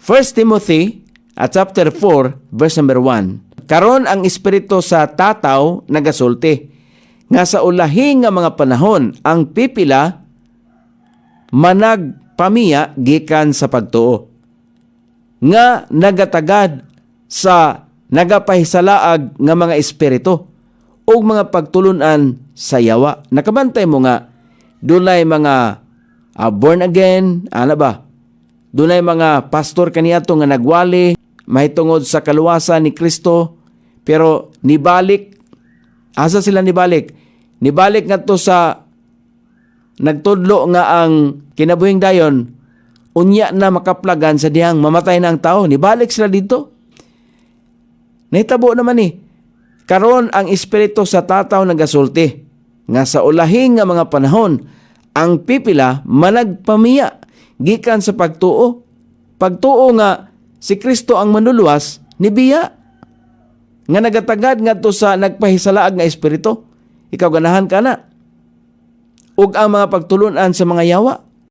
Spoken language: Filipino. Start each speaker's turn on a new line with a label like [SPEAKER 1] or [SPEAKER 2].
[SPEAKER 1] 1 Timothy chapter 4 verse number 1. Karon ang espiritu sa tataw nagasulti nga sa ulahi nga mga panahon ang pipila managpamiya gikan sa pagtuo nga nagatagad sa nagapahisalaag nga mga espiritu o mga pagtulunan sa yawa. Nakabantay mo nga, dunay mga born again, dunay mga pastor kaniadto nga nagwali, mahitungod sa kaluwasan ni Kristo, pero nibalik, asa sila nibalik? Nibalik nga to sa nagtudlo nga ang kinabuhing dayon, unya na makaplagan sa dihang mamatay na ang tao. Nibalik sila dito. Nahitabo naman karon ang espiritu sa tataw nagasulti nga sa ulahing nga mga panahon ang pipila managpamiya gikan sa pagtuo. Pagtuo nga si Kristo ang manluluwas ni biya nga nagatagad nga to sa nagpahisalaag nga espiritu. Ikaw ganahan ka na. Ug ang mga pagtulunan sa mga yawa.